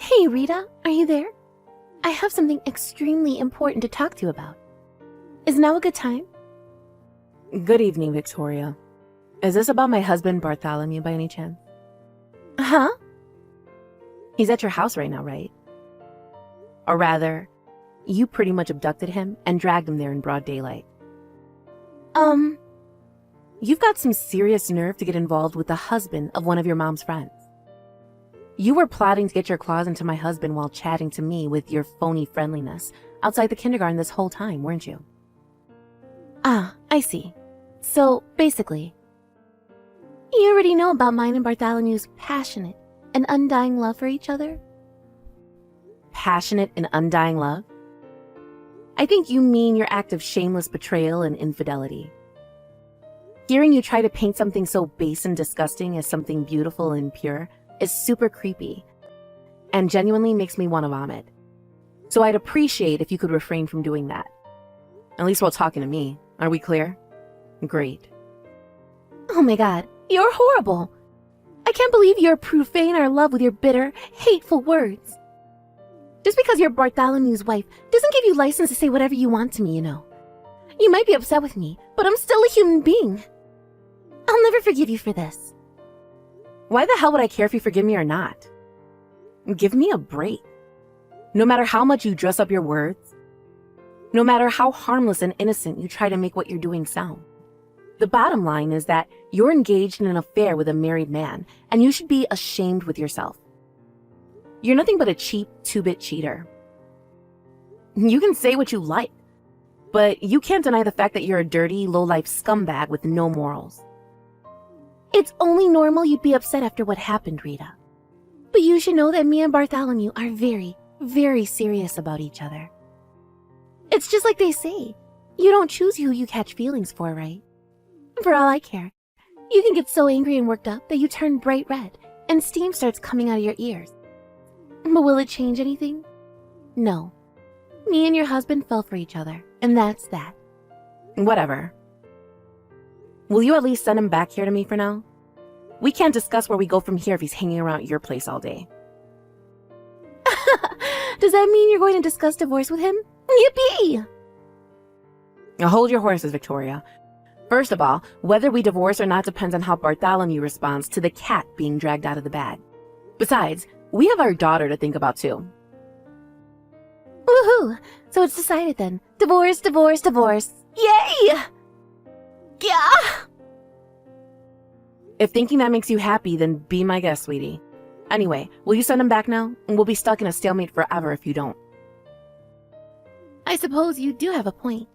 Hey, Rita, are you there? I have something extremely important to talk to you about. Is now a good time? Good evening, Victoria. Is this about my husband, Bartholomew, by any chance? Huh? He's at your house right now, right? Or rather, you pretty much abducted him and dragged him there in broad daylight. You've got some serious nerve to get involved with the husband of one of your mom's friends. You were plotting to get your claws into my husband while chatting to me with your phony friendliness outside the kindergarten this whole time, weren't you? Ah, I see. So, basically, you already know about mine and Bartholomew's passionate and undying love for each other? Passionate and undying love? I think you mean your act of shameless betrayal and infidelity. Hearing you try to paint something so base and disgusting as something beautiful and pure is super creepy and genuinely makes me want to vomit. So I'd appreciate if you could refrain from doing that. At least while talking to me. Are we clear? Great. Oh my god, you're horrible. I can't believe you're profaning our love with your bitter, hateful words. Just because you're Bartholomew's wife doesn't give you license to say whatever you want to me, you know. You might be upset with me, but I'm still a human being. I'll never forgive you for this. Why the hell would I care if you forgive me or not? Give me a break. No matter how much you dress up your words, no matter how harmless and innocent you try to make what you're doing sound, the bottom line is that you're engaged in an affair with a married man, and you should be ashamed with yourself. You're nothing but a cheap, two-bit cheater. You can say what you like, but you can't deny the fact that you're a dirty, low-life scumbag with no morals. It's only normal you'd be upset after what happened, Rita. But you should know that me and Bartholomew are very, very serious about each other. It's just like they say, you don't choose who you catch feelings for, right? For all I care, you can get so angry and worked up that you turn bright red and steam starts coming out of your ears. But will it change anything? No. Me and your husband fell for each other, and that's that. Whatever. Will you at least send him back here to me for now? We can't discuss where we go from here if he's hanging around at your place all day. Does that mean you're going to discuss divorce with him? Yippee! Now hold your horses, Victoria. First of all, whether we divorce or not depends on how Bartholomew responds to the cat being dragged out of the bag. Besides, we have our daughter to think about too. Woohoo! So it's decided then. Divorce, divorce, divorce. Yay! Yeah! If thinking that makes you happy, then be my guest, sweetie. Anyway, will you send him back now? And we'll be stuck in a stalemate forever if you don't. I suppose you do have a point.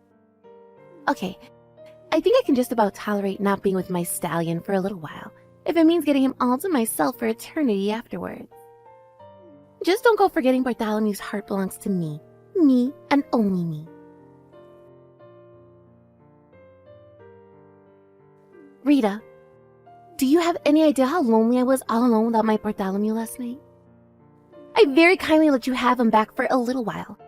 Okay, I think I can just about tolerate not being with my stallion for a little while, if it means getting him all to myself for eternity afterwards. Just don't go forgetting Bartholomew's heart belongs to me. Me and only me. Rita, do you have any idea how lonely I was all alone without my Bartholomew last night? I very kindly let you have him back for a little while,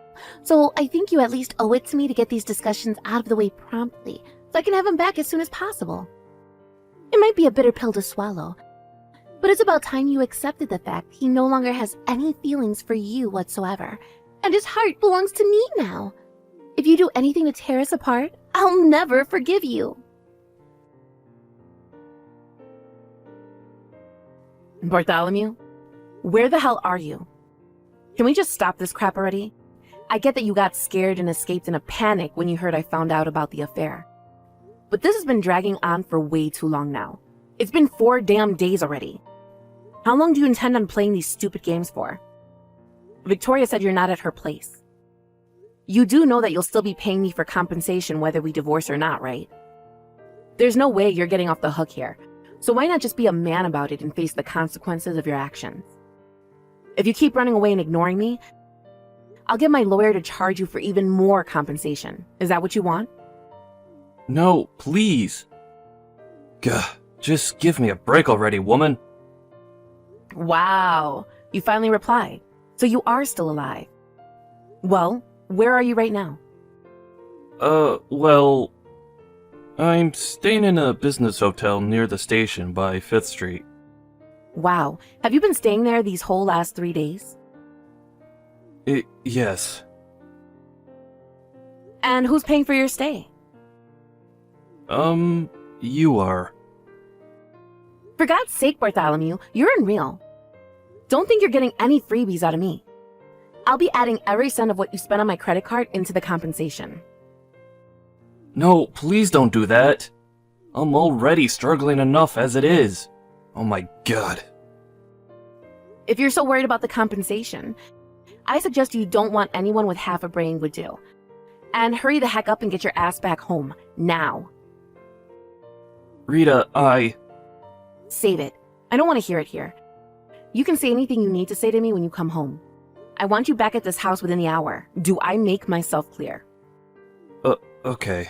so I think you at least owe it to me to get these discussions out of the way promptly so I can have him back as soon as possible. It might be a bitter pill to swallow, but it's about time you accepted the fact he no longer has any feelings for you whatsoever, and his heart belongs to me now. If you do anything to tear us apart, I'll never forgive you. Bartholomew, where the hell are you? Can we just stop this crap already? I get that you got scared and escaped in a panic when you heard I found out about the affair. But this has been dragging on for way too long now. It's been 4 damn days already. How long do you intend on playing these stupid games for? Victoria said you're not at her place. You do know that you'll still be paying me for compensation whether we divorce or not, right? There's no way you're getting off the hook here. So why not just be a man about it and face the consequences of your actions? If you keep running away and ignoring me, I'll get my lawyer to charge you for even more compensation. Is that what you want? No, please. Gah, just give me a break already, woman. Wow, you finally replied. So you are still alive. Well, where are you right now? Well, I'm staying in a business hotel near the station by 5th Street. Wow, have you been staying there these whole last 3 days? Yes. And who's paying for your stay? You are. For God's sake, Bartholomew, you're unreal. Don't think you're getting any freebies out of me. I'll be adding every cent of what you spent on my credit card into the compensation. No, please don't do that. I'm already struggling enough as it is. Oh my god. If you're so worried about the compensation, I suggest you don't want anyone with half a brain would do. And hurry the heck up and get your ass back home, now. Rita, Save it. I don't want to hear it here. You can say anything you need to say to me when you come home. I want you back at this house within the hour. Do I make myself clear? Okay.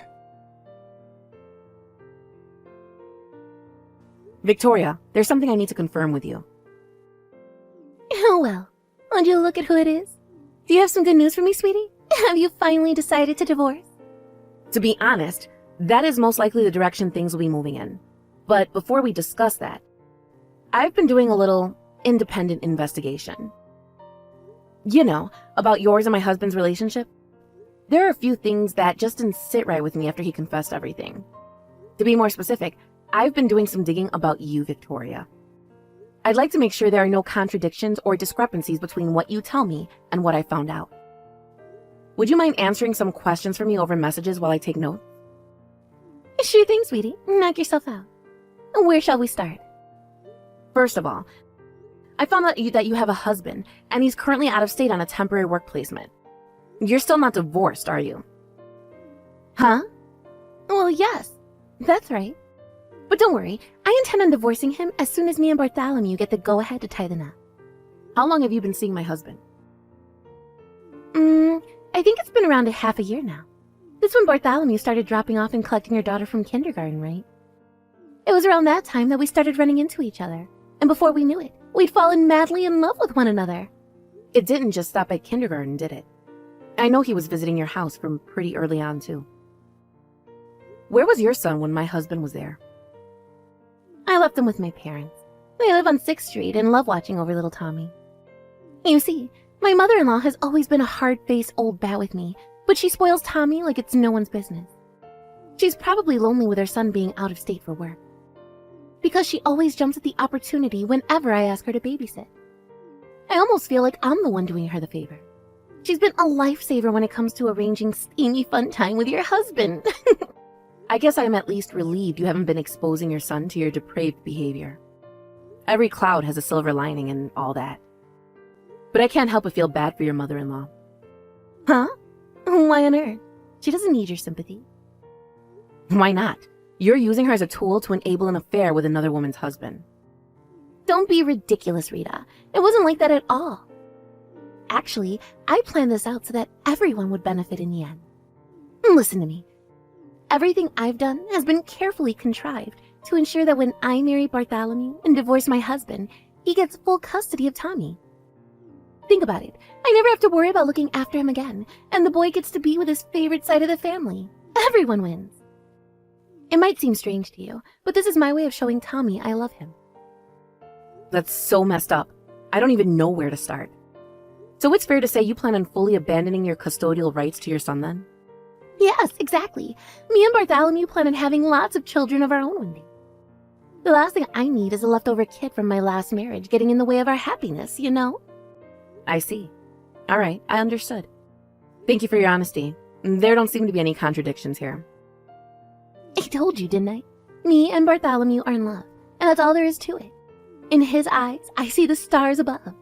Victoria, there's something I need to confirm with you. Oh well, would you look at who it is? Do you have some good news for me, sweetie? Have you finally decided to divorce? To be honest, that is most likely the direction things will be moving in. But before we discuss that, I've been doing a little independent investigation. You know, about yours and my husband's relationship. There are a few things that just didn't sit right with me after he confessed everything. To be more specific, I've been doing some digging about you, Victoria. I'd like to make sure there are no contradictions or discrepancies between what you tell me and what I found out. Would you mind answering some questions for me over messages while I take notes? Sure thing, sweetie. Knock yourself out. Where shall we start? First of all, I found out that you have a husband, and he's currently out of state on a temporary work placement. You're still not divorced, are you? Huh? Well, yes. That's right. But don't worry, I intend on divorcing him as soon as me and Bartholomew get the go-ahead to tie the knot. How long have you been seeing my husband? I think it's been around a half a year now. That's when Bartholomew started dropping off and collecting your daughter from kindergarten, right? It was around that time that we started running into each other. And before we knew it, we'd fallen madly in love with one another. It didn't just stop at kindergarten, did it? I know he was visiting your house from pretty early on, too. Where was your son when my husband was there? I left him with my parents. They live on 6th Street and love watching over little Tommy. You see, my mother-in-law has always been a hard-faced old bat with me, but she spoils Tommy like it's no one's business. She's probably lonely with her son being out of state for work, because she always jumps at the opportunity whenever I ask her to babysit. I almost feel like I'm the one doing her the favor. She's been a lifesaver when it comes to arranging steamy fun time with your husband. I guess I'm at least relieved you haven't been exposing your son to your depraved behavior. Every cloud has a silver lining and all that. But I can't help but feel bad for your mother-in-law. Huh? Why on earth? She doesn't need your sympathy. Why not? You're using her as a tool to enable an affair with another woman's husband. Don't be ridiculous, Rita. It wasn't like that at all. Actually, I planned this out so that everyone would benefit in the end. Listen to me. Everything I've done has been carefully contrived to ensure that when I marry Bartholomew and divorce my husband, he gets full custody of Tommy. Think about it. I never have to worry about looking after him again, and the boy gets to be with his favorite side of the family. Everyone wins. It might seem strange to you, but this is my way of showing Tommy I love him. That's so messed up. I don't even know where to start. So it's fair to say you plan on fully abandoning your custodial rights to your son then? Yes, exactly. Me and Bartholomew plan on having lots of children of our own one day. The last thing I need is a leftover kid from my last marriage getting in the way of our happiness, you know? I see. All right, I understood. Thank you for your honesty. There don't seem to be any contradictions here. I told you, didn't I? Me and Bartholomew are in love, and that's all there is to it. In his eyes, I see the stars above.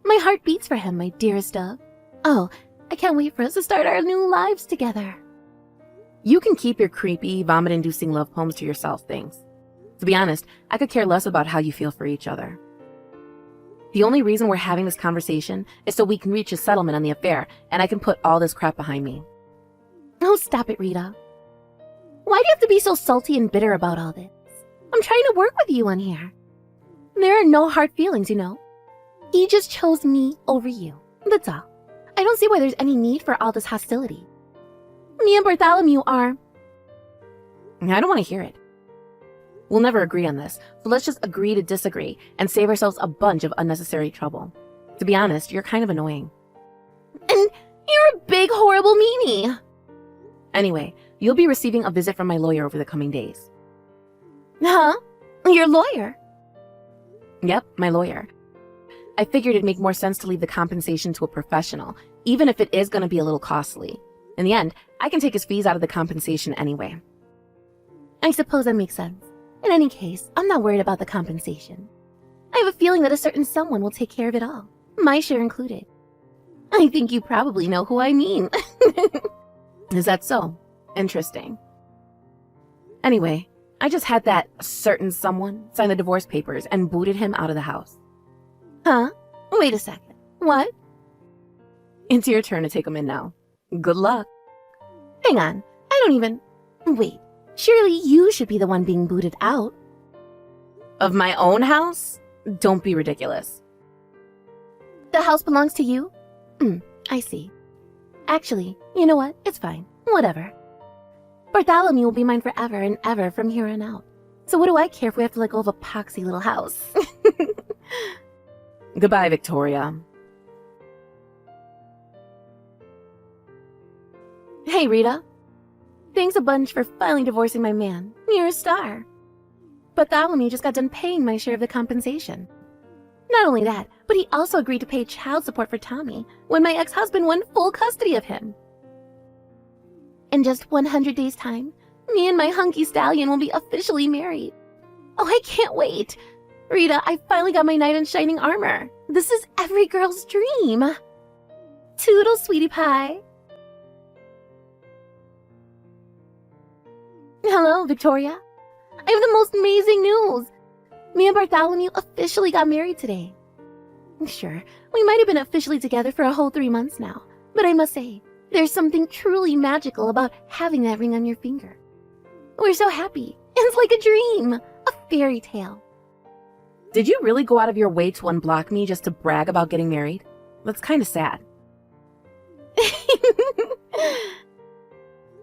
My heart beats for him, my dearest dove. Oh, I can't wait for us to start our new lives together. You can keep your creepy, vomit-inducing love poems to yourself, things. To be honest, I could care less about how you feel for each other. The only reason we're having this conversation is so we can reach a settlement on the affair, and I can put all this crap behind me. Oh, stop it, Rita. Why do you have to be so salty and bitter about all this? I'm trying to work with you on here. There are no hard feelings, you know. He just chose me over you. That's all. I don't see why there's any need for all this hostility. Me and Bartholomew are... I don't want to hear it. We'll never agree on this, so let's just agree to disagree and save ourselves a bunch of unnecessary trouble. To be honest, you're kind of annoying. You're a big, horrible meanie. Anyway, you'll be receiving a visit from my lawyer over the coming days. Huh? Your lawyer? Yep, my lawyer. I figured it'd make more sense to leave the compensation to a professional, even if it is going to be a little costly. In the end, I can take his fees out of the compensation anyway. I suppose that makes sense. In any case, I'm not worried about the compensation. I have a feeling that a certain someone will take care of it all, my share included. I think you probably know who I mean. Is that so? Interesting. Anyway, I just had that certain someone sign the divorce papers and booted him out of the house. Huh? Wait a second. What? It's your turn to take him in now. Good luck. Hang on. I don't even... Wait. Surely you should be the one being booted out. Of my own house? Don't be ridiculous. The house belongs to you? I see. Actually, you know what? It's fine. Whatever. Bartholomew will be mine forever and ever from here on out. So what do I care if we have to let go of a poxy little house? Goodbye, Victoria. Hey, Rita. Thanks a bunch for finally divorcing my man. You're a star. Bartholomew just got done paying my share of the compensation. Not only that, but he also agreed to pay child support for Tommy when my ex-husband won full custody of him. In just 100 days' time, me and my hunky stallion will be officially married. Oh, I can't wait. Rita, I finally got my knight in shining armor. This is every girl's dream. Toodles, sweetie pie. Hello, Victoria. I have the most amazing news. Me and Bartholomew officially got married today. Sure, we might have been officially together for a whole 3 months now, but I must say, there's something truly magical about having that ring on your finger. We're so happy. It's like a dream, a fairy tale. Did you really go out of your way to unblock me just to brag about getting married? That's kind of sad.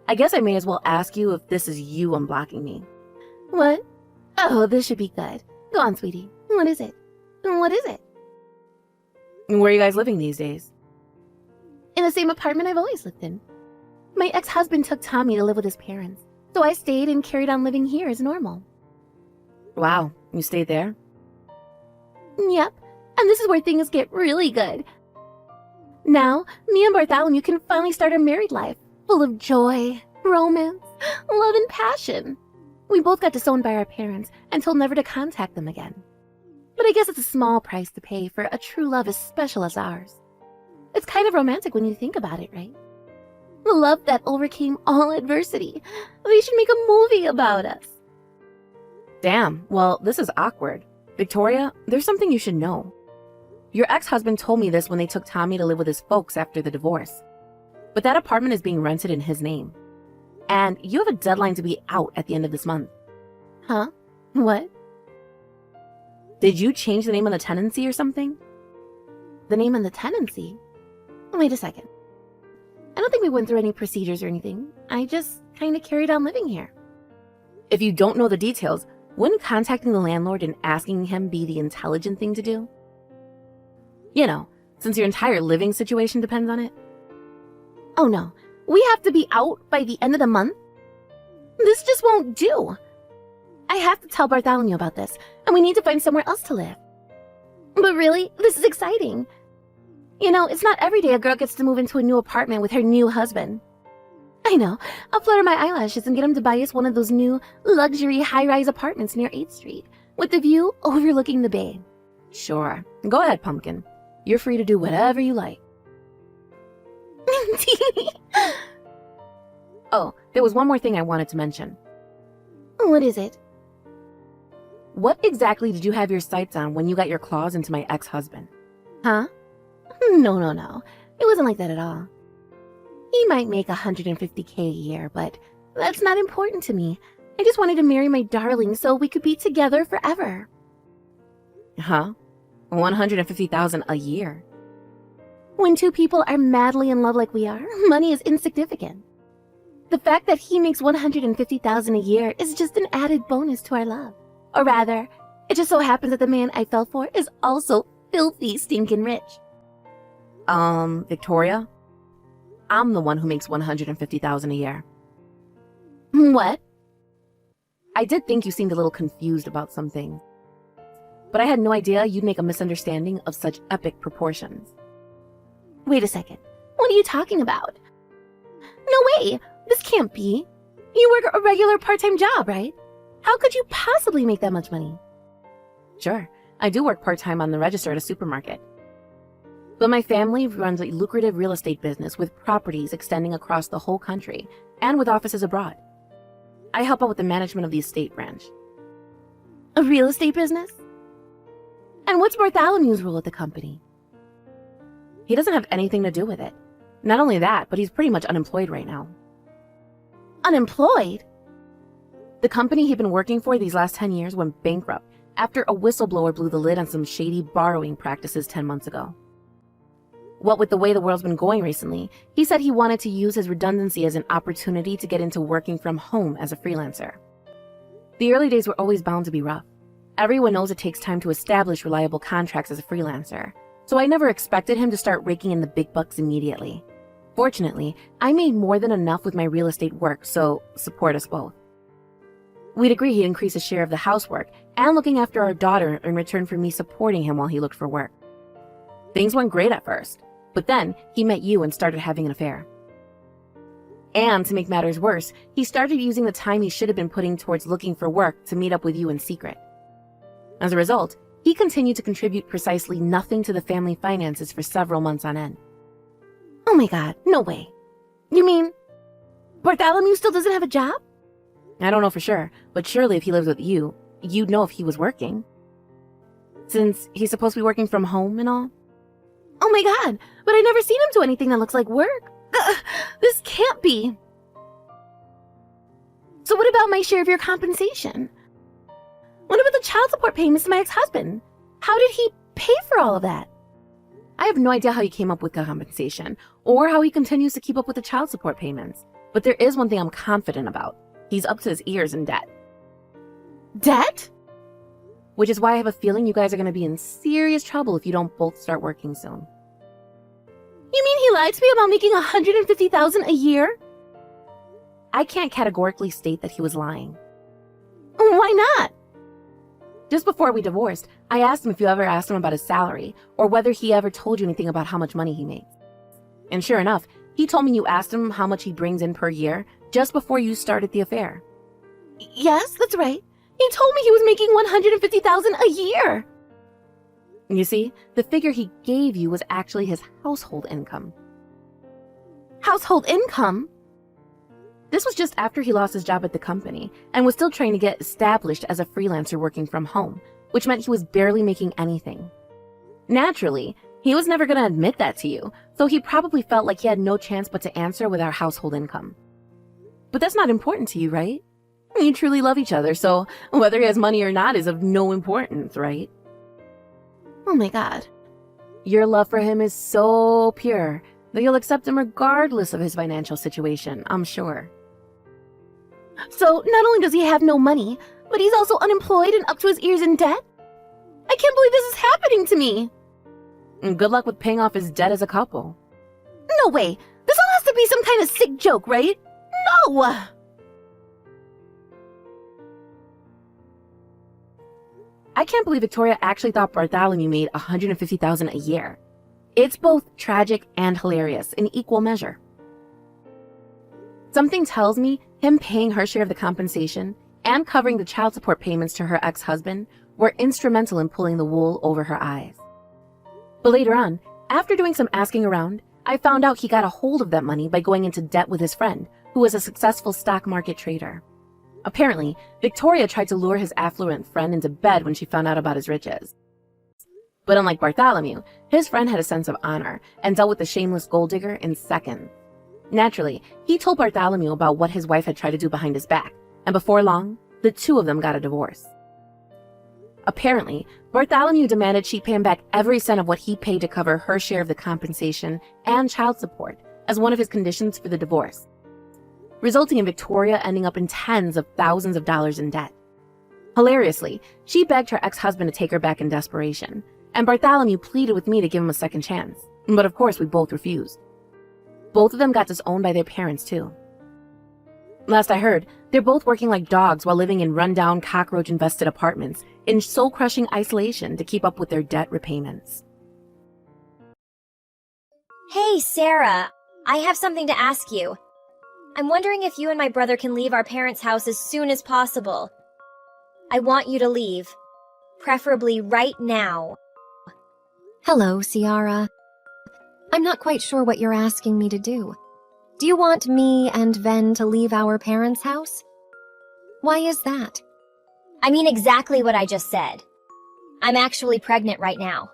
I guess I may as well ask you if this is you unblocking me. What? Oh, this should be good. Go on, sweetie. What is it? What is it? Where are you guys living these days? In the same apartment I've always lived in. My ex-husband took Tommy to live with his parents, so I stayed and carried on living here as normal. Wow, you stayed there? Yep, and this is where things get really good. Now, me and Bartholomew can finally start our married life, full of joy, romance, love, and passion. We both got disowned by our parents and told never to contact them again. But I guess it's a small price to pay for a true love as special as ours. It's kind of romantic when you think about it, right? The love that overcame all adversity. They should make a movie about us. Damn, well, this is awkward. Victoria, there's something you should know. Your ex-husband told me this when they took Tommy to live with his folks after the divorce. But that apartment is being rented in his name. And you have a deadline to be out at the end of this month. Huh? What? Did you change the name on the tenancy or something? The name on the tenancy? Wait a second. I don't think we went through any procedures or anything. I just kind of carried on living here. If you don't know the details, wouldn't contacting the landlord and asking him be the intelligent thing to do? You know, since your entire living situation depends on it. Oh no, we have to be out by the end of the month? This just won't do. I have to tell Bartholomew about this, and we need to find somewhere else to live. But really, this is exciting. You know, it's not every day a girl gets to move into a new apartment with her new husband. I know, I'll flutter my eyelashes and get him to buy us one of those new luxury high-rise apartments near 8th Street, with the view overlooking the bay. Sure, go ahead, Pumpkin. You're free to do whatever you like. Oh, there was one more thing I wanted to mention. What is it? What exactly did you have your sights on when you got your claws into my ex-husband? Huh? No. It wasn't like that at all. He might make $150K a year, but that's not important to me. I just wanted to marry my darling so we could be together forever. Huh? $150,000 a year? When two people are madly in love like we are, money is insignificant. The fact that he makes $150,000 a year is just an added bonus to our love. Or rather, it just so happens that the man I fell for is also filthy stinking rich. Victoria? I'm the one who makes $150,000 a year. What? I did think you seemed a little confused about something, but I had no idea you'd make a misunderstanding of such epic proportions. Wait a second. What are you talking about? No way! This can't be. You work a regular part-time job, right? How could you possibly make that much money? Sure, I do work part-time on the register at a supermarket. But my family runs a lucrative real estate business with properties extending across the whole country and with offices abroad. I help out with the management of the estate branch. A real estate business? And what's Bartholomew's role at the company? He doesn't have anything to do with it. Not only that, but he's pretty much unemployed right now. Unemployed? The company he'd been working for these last 10 years went bankrupt after a whistleblower blew the lid on some shady borrowing practices 10 months ago. What with the way the world's been going recently, he said he wanted to use his redundancy as an opportunity to get into working from home as a freelancer. The early days were always bound to be rough. Everyone knows it takes time to establish reliable contracts as a freelancer, so I never expected him to start raking in the big bucks immediately. Fortunately, I made more than enough with my real estate work, so support us both. We'd agree he'd increase his share of the housework and looking after our daughter in return for me supporting him while he looked for work. Things went great at first, but then he met you and started having an affair. And to make matters worse, he started using the time he should have been putting towards looking for work to meet up with you in secret. As a result, he continued to contribute precisely nothing to the family finances for several months on end. Oh my god, no way. You mean Bartholomew still doesn't have a job? I don't know for sure, but surely if he lives with you, you'd know if he was working. Since he's supposed to be working from home and all. Oh my god, but I've never seen him do anything that looks like work. This can't be. So what about my share of your compensation? What about the child support payments to my ex-husband? How did he pay for all of that? I have no idea how he came up with the compensation, or how he continues to keep up with the child support payments. But there is one thing I'm confident about. He's up to his ears in debt. Debt? Which is why I have a feeling you guys are going to be in serious trouble if you don't both start working soon. You mean he lied to me about making $150,000 a year? I can't categorically state that he was lying. Why not? Just before we divorced, I asked him if you ever asked him about his salary, or whether he ever told you anything about how much money he makes. And sure enough, he told me you asked him how much he brings in per year just before you started the affair. Yes, that's right. He told me he was making $150,000 a year. You see, the figure he gave you was actually his household income. Household income? This was just after he lost his job at the company and was still trying to get established as a freelancer working from home, which meant he was barely making anything. Naturally, he was never going to admit that to you, so he probably felt like he had no chance but to answer with our household income. But that's not important to you, right? You truly love each other, so whether he has money or not is of no importance, right? Oh my god. Your love for him is so pure that you'll accept him regardless of his financial situation, I'm sure. So not only does he have no money, but he's also unemployed and up to his ears in debt? I can't believe this is happening to me. And good luck with paying off his debt as a couple. No way. This all has to be some kind of sick joke, right? No! I can't believe Victoria actually thought Bartholomew made $150,000 a year. It's both tragic and hilarious in equal measure. Something tells me him paying her share of the compensation and covering the child support payments to her ex-husband were instrumental in pulling the wool over her eyes. But later on, after doing some asking around, I found out he got a hold of that money by going into debt with his friend, who was a successful stock market trader. Apparently, Victoria tried to lure his affluent friend into bed when she found out about his riches. But unlike Bartholomew, his friend had a sense of honor and dealt with the shameless gold digger in seconds. Naturally, he told Bartholomew about what his wife had tried to do behind his back, and before long, the two of them got a divorce. Apparently, Bartholomew demanded she pay him back every cent of what he paid to cover her share of the compensation and child support as one of his conditions for the divorce, resulting in Victoria ending up in tens of thousands of dollars in debt. Hilariously, she begged her ex-husband to take her back in desperation, and Bartholomew pleaded with me to give him a second chance, but of course we both refused. Both of them got disowned by their parents, too. Last I heard, they're both working like dogs while living in rundown, cockroach-infested apartments in soul-crushing isolation to keep up with their debt repayments. Hey, Sarah. I have something to ask you. I'm wondering if you and my brother can leave our parents' house as soon as possible. I want you to leave. Preferably right now. Hello, Ciara. I'm not quite sure what you're asking me to do. Do you want me and Ven to leave our parents' house? Why is that? I mean exactly what I just said. I'm actually pregnant right now.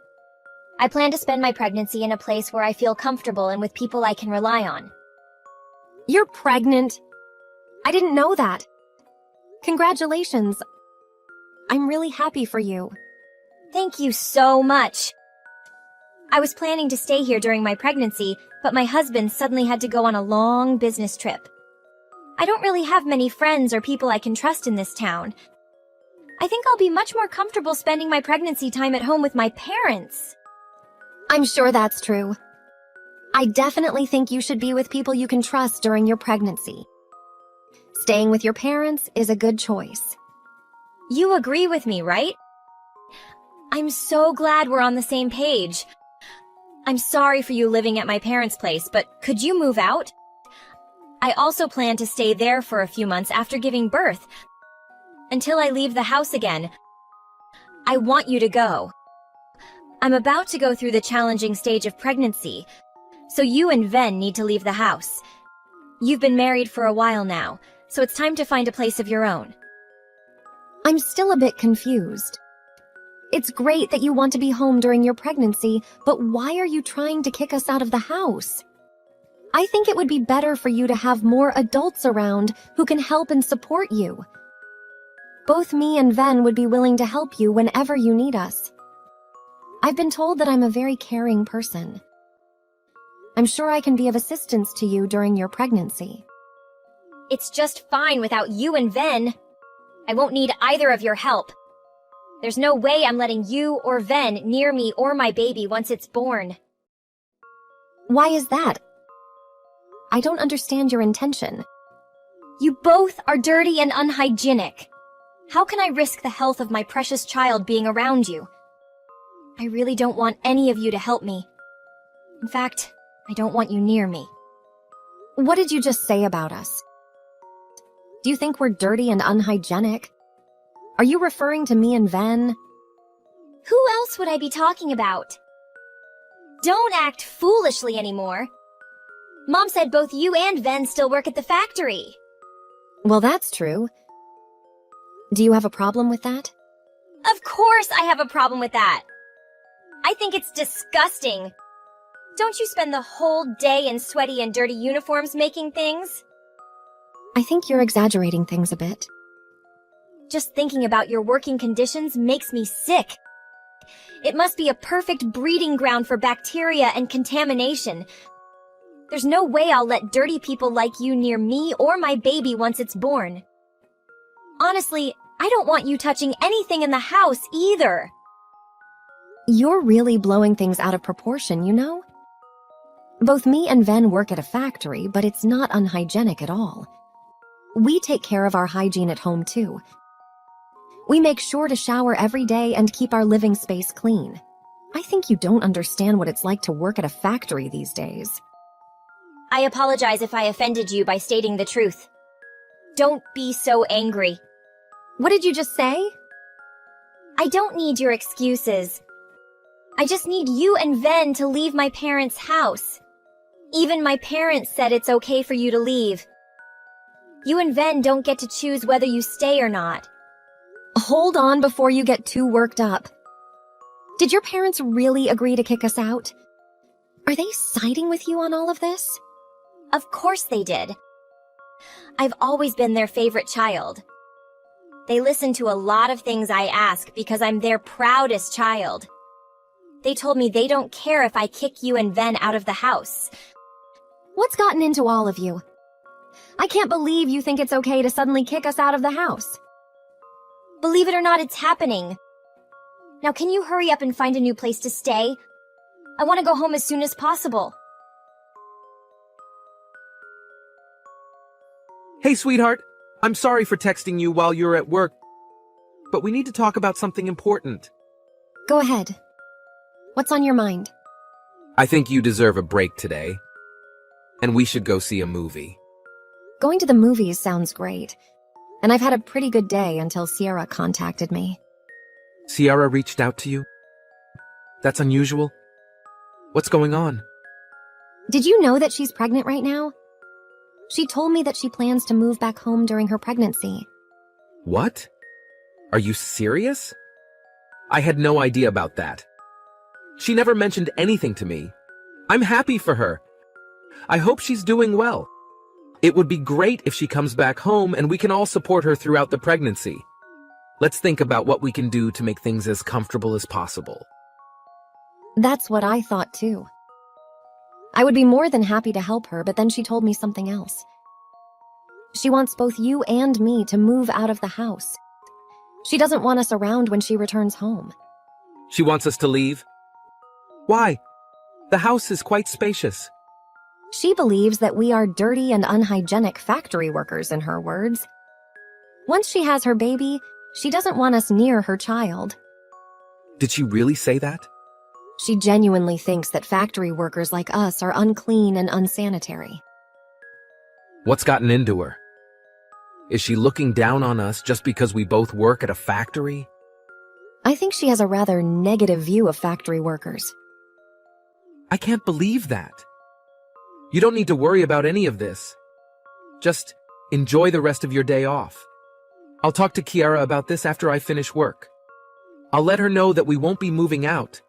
I plan to spend my pregnancy in a place where I feel comfortable and with people I can rely on. You're pregnant? I didn't know that. Congratulations. I'm really happy for you. Thank you so much. I was planning to stay here during my pregnancy, but my husband suddenly had to go on a long business trip. I don't really have many friends or people I can trust in this town. I think I'll be much more comfortable spending my pregnancy time at home with my parents. I'm sure that's true. I definitely think you should be with people you can trust during your pregnancy. Staying with your parents is a good choice. You agree with me, right? I'm so glad we're on the same page. I'm sorry for you living at my parents' place, but could you move out? I also plan to stay there for a few months after giving birth. Until I leave the house again. I want you to go. I'm about to go through the challenging stage of pregnancy, so you and Ven need to leave the house. You've been married for a while now, so it's time to find a place of your own. I'm still a bit confused. It's great that you want to be home during your pregnancy, but why are you trying to kick us out of the house? I think it would be better for you to have more adults around who can help and support you. Both me and Ven would be willing to help you whenever you need us. I've been told that I'm a very caring person. I'm sure I can be of assistance to you during your pregnancy. It's just fine without you and Ven. I won't need either of your help. There's no way I'm letting you or Ven near me or my baby once it's born. Why is that? I don't understand your intention. You both are dirty and unhygienic. How can I risk the health of my precious child being around you? I really don't want any of you to help me. In fact, I don't want you near me. What did you just say about us? Do you think we're dirty and unhygienic? Are you referring to me and Ven? Who else would I be talking about? Don't act foolishly anymore. Mom said both you and Ven still work at the factory. Well, that's true. Do you have a problem with that? Of course I have a problem with that. I think it's disgusting. Don't you spend the whole day in sweaty and dirty uniforms making things? I think you're exaggerating things a bit. Just thinking about your working conditions makes me sick. It must be a perfect breeding ground for bacteria and contamination. There's no way I'll let dirty people like you near me or my baby once it's born. Honestly, I don't want you touching anything in the house either. You're really blowing things out of proportion, you know? Both me and Ven work at a factory, but it's not unhygienic at all. We take care of our hygiene at home, too. We make sure to shower every day and keep our living space clean. I think you don't understand what it's like to work at a factory these days. I apologize if I offended you by stating the truth. Don't be so angry. What did you just say? I don't need your excuses. I just need you and Ven to leave my parents' house. Even my parents said it's okay for you to leave. You and Ven don't get to choose whether you stay or not. Hold on before you get too worked up. Did your parents really agree to kick us out? Are they siding with you on all of this? Of course they did. I've always been their favorite child. They listen to a lot of things I ask because I'm their proudest child. They told me they don't care if I kick you and Ven out of the house. What's gotten into all of you? I can't believe you think it's okay to suddenly kick us out of the house. Believe it or not, it's happening. Now can you hurry up and find a new place to stay? I want to go home as soon as possible. Hey, sweetheart. I'm sorry for texting you while you're at work, but we need to talk about something important. Go ahead. What's on your mind? I think you deserve a break today, and we should go see a movie. Going to the movies sounds great. And I've had a pretty good day until Sierra contacted me. Sierra reached out to you? That's unusual. What's going on? Did you know that she's pregnant right now? She told me that she plans to move back home during her pregnancy. What? Are you serious? I had no idea about that. She never mentioned anything to me. I'm happy for her. I hope she's doing well. It would be great if she comes back home and we can all support her throughout the pregnancy. Let's think about what we can do to make things as comfortable as possible. That's what I thought too. I would be more than happy to help her, but then she told me something else. She wants both you and me to move out of the house. She doesn't want us around when she returns home. She wants us to leave? Why? The house is quite spacious. She believes that we are dirty and unhygienic factory workers, in her words. Once she has her baby, she doesn't want us near her child. Did she really say that? She genuinely thinks that factory workers like us are unclean and unsanitary. What's gotten into her? Is she looking down on us just because we both work at a factory? I think she has a rather negative view of factory workers. I can't believe that. You don't need to worry about any of this. Just enjoy the rest of your day off. I'll talk to Kiara about this after I finish work. I'll let her know that we won't be moving out,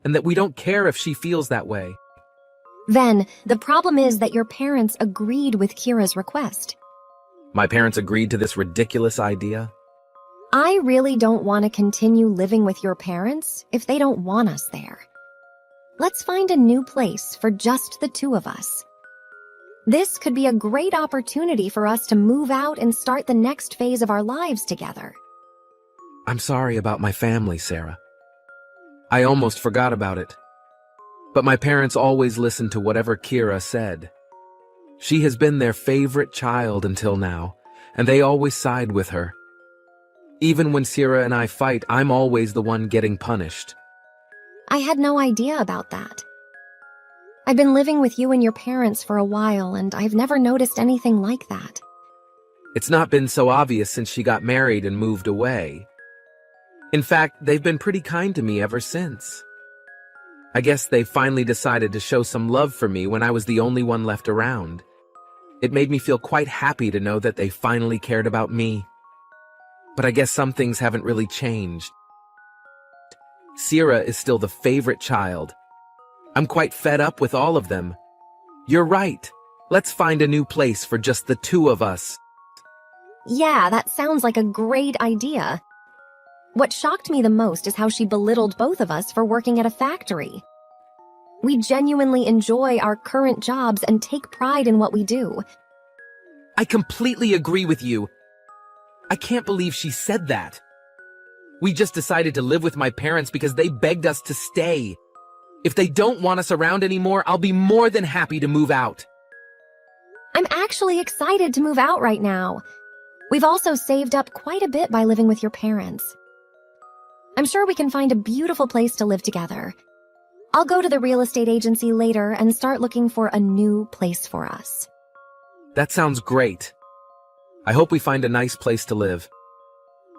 and that we don't care if she feels that way. Then, the problem is that your parents agreed with Kira's request. My parents agreed to this ridiculous idea? I really don't want to continue living with your parents if they don't want us there. Let's find a new place for just the two of us. This could be a great opportunity for us to move out and start the next phase of our lives together. I'm sorry about my family, Sarah. I almost forgot about it. But my parents always listened to whatever Kira said. She has been their favorite child until now, and they always side with her. Even when Sierra and I fight, I'm always the one getting punished. I had no idea about that. I've been living with you and your parents for a while, and I've never noticed anything like that. It's not been so obvious since she got married and moved away. In fact, they've been pretty kind to me ever since. I guess they finally decided to show some love for me when I was the only one left around. It made me feel quite happy to know that they finally cared about me. But I guess some things haven't really changed. Sierra is still the favorite child. I'm quite fed up with all of them. You're right. Let's find a new place for just the two of us. Yeah, that sounds like a great idea. What shocked me the most is how she belittled both of us for working at a factory. We genuinely enjoy our current jobs and take pride in what we do. I completely agree with you. I can't believe she said that. We just decided to live with my parents because they begged us to stay. If they don't want us around anymore, I'll be more than happy to move out. I'm actually excited to move out right now. We've also saved up quite a bit by living with your parents. I'm sure we can find a beautiful place to live together. I'll go to the real estate agency later and start looking for a new place for us. That sounds great. I hope we find a nice place to live.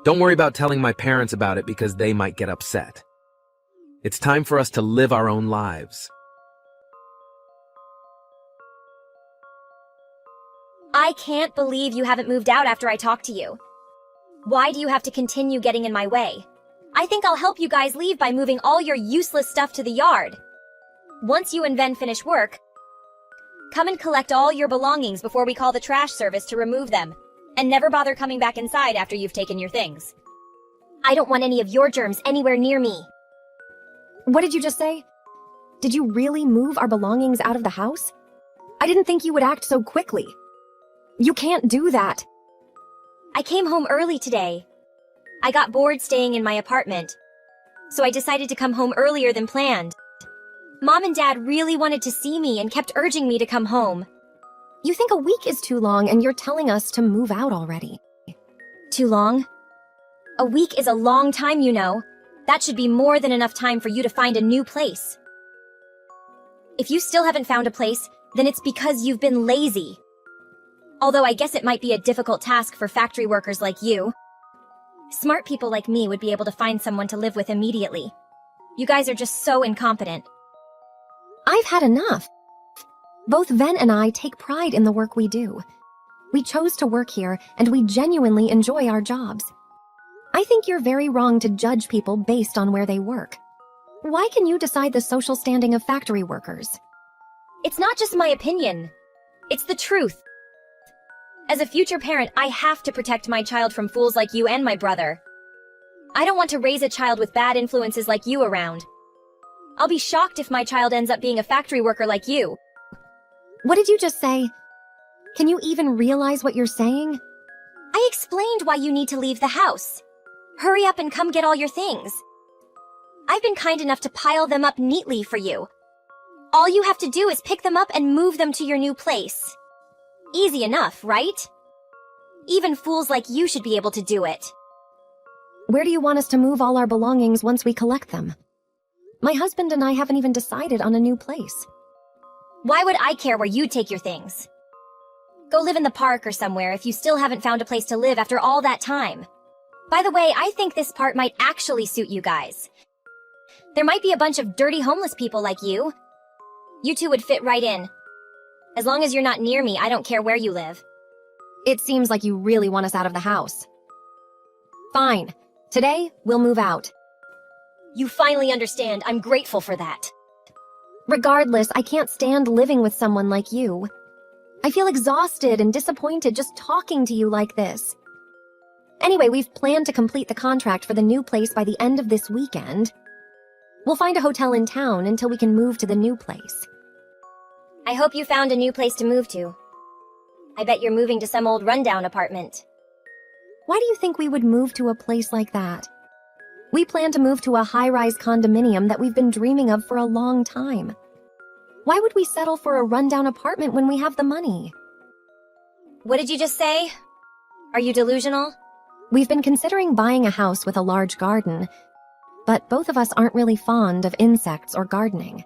Don't worry about telling my parents about it because they might get upset. It's time for us to live our own lives. I can't believe you haven't moved out after I talked to you. Why do you have to continue getting in my way? I think I'll help you guys leave by moving all your useless stuff to the yard. Once you and Ven finish work, come and collect all your belongings before we call the trash service to remove them. And never bother coming back inside after you've taken your things. I don't want any of your germs anywhere near me. What did you just say? Did you really move our belongings out of the house? I didn't think you would act so quickly. You can't do that. I came home early today. I got bored staying in my apartment, so I decided to come home earlier than planned. Mom and Dad really wanted to see me and kept urging me to come home. You think a week is too long and you're telling us to move out already. Too long? A week is a long time, you know. That should be more than enough time for you to find a new place. If you still haven't found a place, then it's because you've been lazy. Although I guess it might be a difficult task for factory workers like you. Smart people like me would be able to find someone to live with immediately. You guys are just so incompetent. I've had enough. Both Ven and I take pride in the work we do. We chose to work here, and we genuinely enjoy our jobs. I think you're very wrong to judge people based on where they work. Why can you decide the social standing of factory workers? It's not just my opinion. It's the truth. As a future parent, I have to protect my child from fools like you and my brother. I don't want to raise a child with bad influences like you around. I'll be shocked if my child ends up being a factory worker like you. What did you just say? Can you even realize what you're saying? I explained why you need to leave the house. Hurry up and come get all your things. I've been kind enough to pile them up neatly for you. All you have to do is pick them up and move them to your new place. Easy enough, right? Even fools like you should be able to do it. Where do you want us to move all our belongings once we collect them? My husband and I haven't even decided on a new place. Why would I care where you take your things? Go live in the park or somewhere if you still haven't found a place to live after all that time. By the way, I think this part might actually suit you guys. There might be a bunch of dirty homeless people like you. You two would fit right in. As long as you're not near me, I don't care where you live. It seems like you really want us out of the house. Fine. Today, we'll move out. You finally understand. I'm grateful for that. Regardless, I can't stand living with someone like you. I feel exhausted and disappointed just talking to you like this. Anyway, we've planned to complete the contract for the new place by the end of this weekend. We'll find a hotel in town until we can move to the new place. I hope you found a new place to move to. I bet you're moving to some old rundown apartment. Why do you think we would move to a place like that? We plan to move to a high-rise condominium that we've been dreaming of for a long time. Why would we settle for a rundown apartment when we have the money? What did you just say? Are you delusional? We've been considering buying a house with a large garden, but both of us aren't really fond of insects or gardening.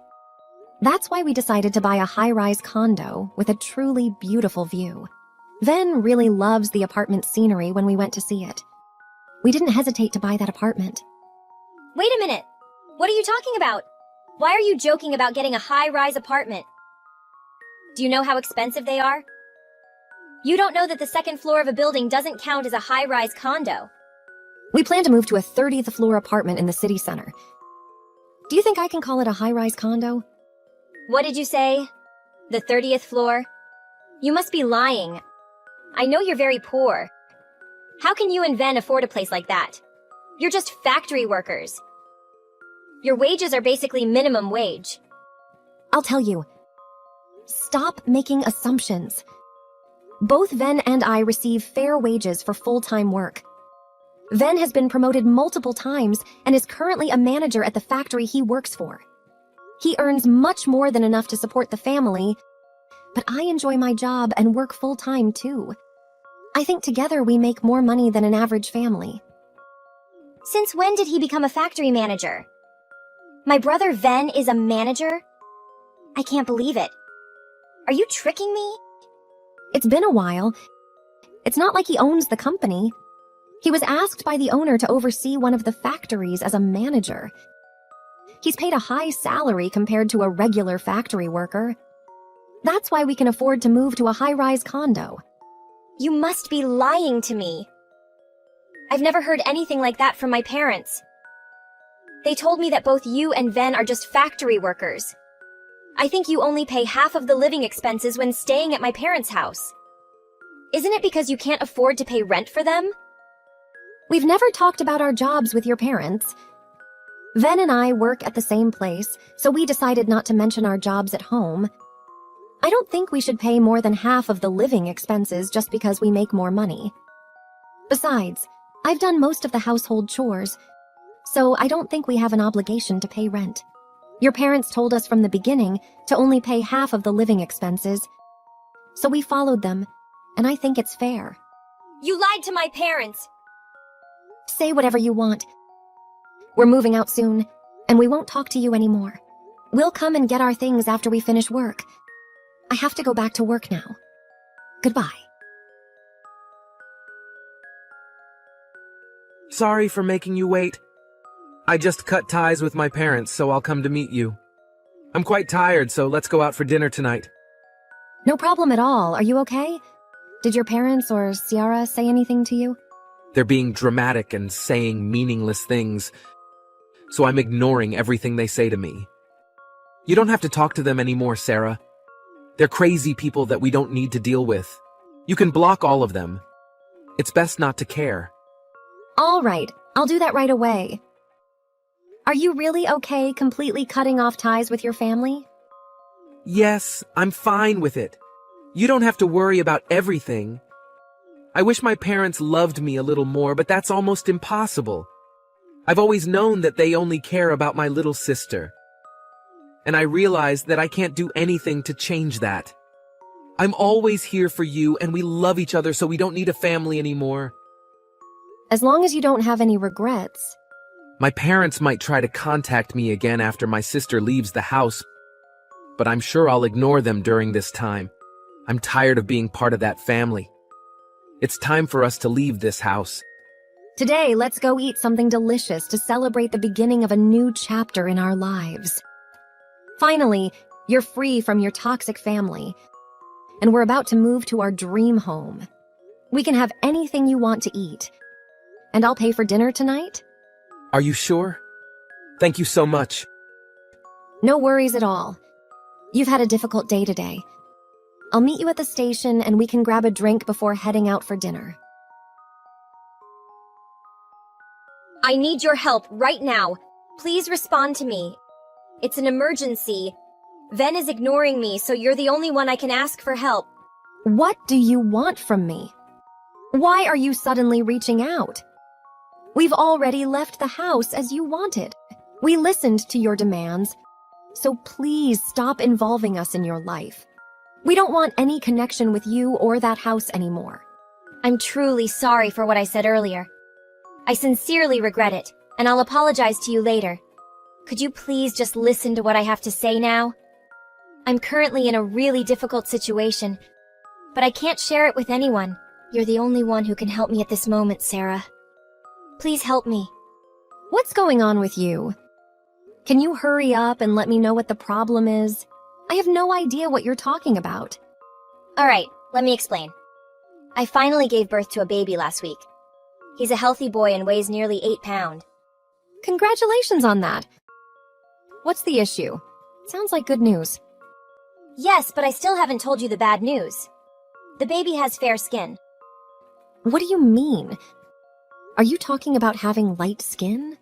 That's why we decided to buy a high-rise condo with a truly beautiful view. Ven really loves the apartment scenery when we went to see it. We didn't hesitate to buy that apartment. Wait a minute. What are you talking about? Why are you joking about getting a high-rise apartment? Do you know how expensive they are? You don't know that the second floor of a building doesn't count as a high-rise condo. We plan to move to a 30th floor apartment in the city center. Do you think I can call it a high-rise condo? What did you say? The 30th floor? You must be lying. I know you're very poor. How can you and Ven afford a place like that? You're just factory workers. Your wages are basically minimum wage. I'll tell you. Stop making assumptions. Both Ven and I receive fair wages for full-time work. Ven has been promoted multiple times and is currently a manager at the factory he works for. He earns much more than enough to support the family, but I enjoy my job and work full-time too. I think together we make more money than an average family. Since when did he become a factory manager? My brother Ven is a manager? I can't believe it. Are you tricking me? It's been a while. It's not like he owns the company. He was asked by the owner to oversee one of the factories as a manager. He's paid a high salary compared to a regular factory worker. That's why we can afford to move to a high-rise condo. You must be lying to me. I've never heard anything like that from my parents. They told me that both you and Ven are just factory workers. I think you only pay half of the living expenses when staying at my parents' house. Isn't it because you can't afford to pay rent for them? We've never talked about our jobs with your parents. Ven and I work at the same place, so we decided not to mention our jobs at home. I don't think we should pay more than half of the living expenses just because we make more money. Besides, I've done most of the household chores, so I don't think we have an obligation to pay rent. Your parents told us from the beginning to only pay half of the living expenses, So we followed them, and I think it's fair. You lied to my parents. Say whatever you want. We're moving out soon, and we won't talk to you anymore. We'll come and get our things after we finish work. I have to go back to work now. Goodbye. Sorry for making you wait. I just cut ties with my parents, so I'll come to meet you. I'm quite tired, so let's go out for dinner tonight. No problem at all. Are you okay? Did your parents or Ciara say anything to you? They're being dramatic and saying meaningless things, so I'm ignoring everything they say to me. You don't have to talk to them anymore, Sarah. They're crazy people that we don't need to deal with. You can block all of them. It's best not to care. All right, I'll do that right away. Are you really okay completely cutting off ties with your family? Yes, I'm fine with it. You don't have to worry about everything. I wish my parents loved me a little more, but that's almost impossible. I've always known that they only care about my little sister. And I realize that I can't do anything to change that. I'm always here for you, and we love each other, so we don't need a family anymore. As long as you don't have any regrets. My parents might try to contact me again after my sister leaves the house, but I'm sure I'll ignore them during this time. I'm tired of being part of that family. It's time for us to leave this house. Today, let's go eat something delicious to celebrate the beginning of a new chapter in our lives. Finally, you're free from your toxic family, and we're about to move to our dream home. We can have anything you want to eat. And I'll pay for dinner tonight? Are you sure? Thank you so much. No worries at all. You've had a difficult day today. I'll meet you at the station and we can grab a drink before heading out for dinner. I need your help right now. Please respond to me. It's an emergency. Ven is ignoring me, so you're the only one I can ask for help. What do you want from me? Why are you suddenly reaching out? We've already left the house as you wanted. We listened to your demands, so please stop involving us in your life. We don't want any connection with you or that house anymore. I'm truly sorry for what I said earlier. I sincerely regret it, and I'll apologize to you later. Could you please just listen to what I have to say now? I'm currently in a really difficult situation, but I can't share it with anyone. You're the only one who can help me at this moment, Sarah. Please help me. What's going on with you? Can you hurry up and let me know what the problem is? I have no idea what you're talking about. All right, let me explain. I finally gave birth to a baby last week. He's a healthy boy and weighs nearly 8 pounds. Congratulations on that. What's the issue? Sounds like good news. Yes, but I still haven't told you the bad news. The baby has fair skin. What do you mean? Are you talking about having light skin?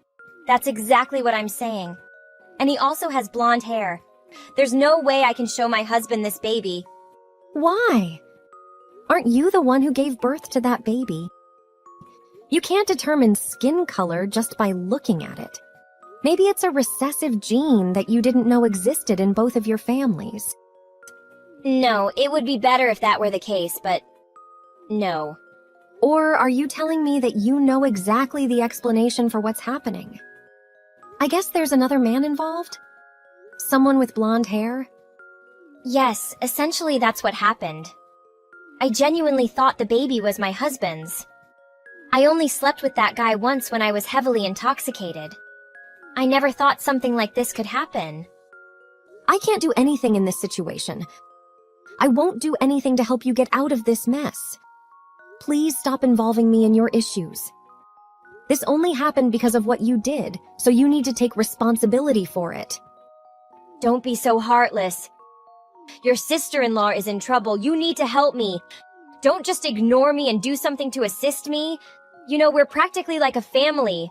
That's exactly what I'm saying. And he also has blonde hair. There's no way I can show my husband this baby. Why? Aren't you the one who gave birth to that baby? You can't determine skin color just by looking at it. Maybe it's a recessive gene that you didn't know existed in both of your families. No, it would be better if that were the case, but no. Or are you telling me that you know exactly the explanation for what's happening? I guess there's another man involved? Someone with blonde hair? Yes, essentially that's what happened. I genuinely thought the baby was my husband's. I only slept with that guy once when I was heavily intoxicated. I never thought something like this could happen. I can't do anything in this situation. I won't do anything to help you get out of this mess. Please stop involving me in your issues. This only happened because of what you did, so you need to take responsibility for it. Don't be so heartless. Your sister-in-law is in trouble. You need to help me. Don't just ignore me and do something to assist me. You know, we're practically like a family.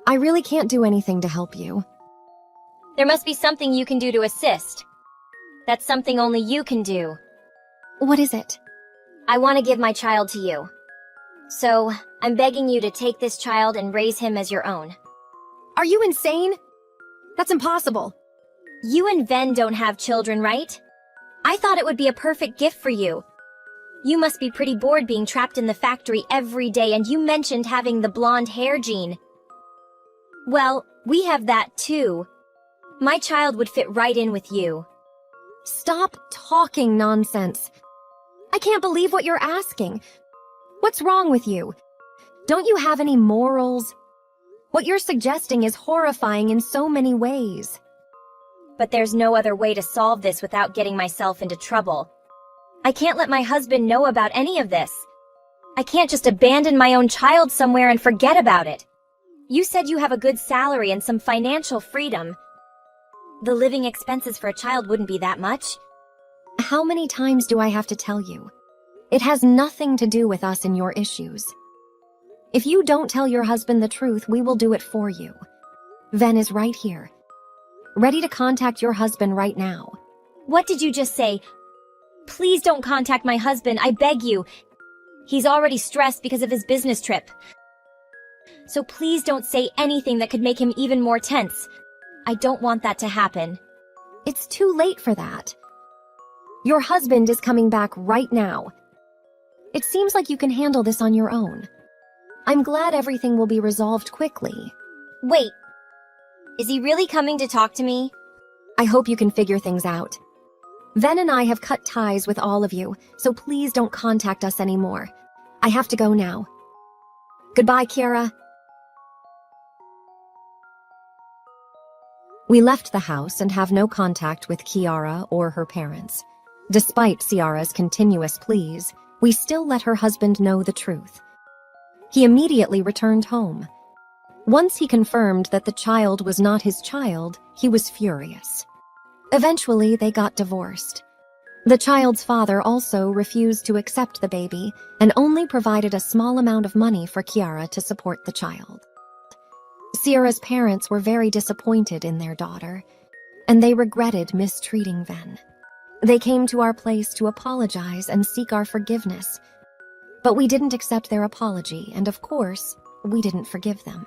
I really can't do anything to help you. There must be something you can do to assist. That's something only you can do. What is it? I want to give my child to you. So, I'm begging you to take this child and raise him as your own. Are you insane? That's impossible. You and Ven don't have children, right? I thought it would be a perfect gift for you. You must be pretty bored being trapped in the factory every day, and you mentioned having the blonde hair gene. Well, we have that too. My child would fit right in with you. Stop talking nonsense. I can't believe what you're asking. What's wrong with you? Don't you have any morals? What you're suggesting is horrifying in so many ways. But there's no other way to solve this without getting myself into trouble. I can't let my husband know about any of this. I can't just abandon my own child somewhere and forget about it. You said you have a good salary and some financial freedom. The living expenses for a child wouldn't be that much. How many times do I have to tell you? It has nothing to do with us and your issues. If you don't tell your husband the truth, we will do it for you. Ven is right here, ready to contact your husband right now. What did you just say? Please don't contact my husband, I beg you. He's already stressed because of his business trip. So please don't say anything that could make him even more tense. I don't want that to happen. It's too late for that. Your husband is coming back right now. It seems like you can handle this on your own. I'm glad everything will be resolved quickly. Wait, is he really coming to talk to me? I hope you can figure things out. Ven and I have cut ties with all of you, so please don't contact us anymore. I have to go now. Goodbye, Kiara. We left the house and have no contact with Kiara or her parents. Despite Ciara's continuous pleas, we still let her husband know the truth. He immediately returned home. Once he confirmed that the child was not his child, he was furious. Eventually, they got divorced. The child's father also refused to accept the baby and only provided a small amount of money for Kiara to support the child. Ciara's parents were very disappointed in their daughter, and they regretted mistreating Ven. They came to our place to apologize and seek our forgiveness, but we didn't accept their apology, and of course, we didn't forgive them.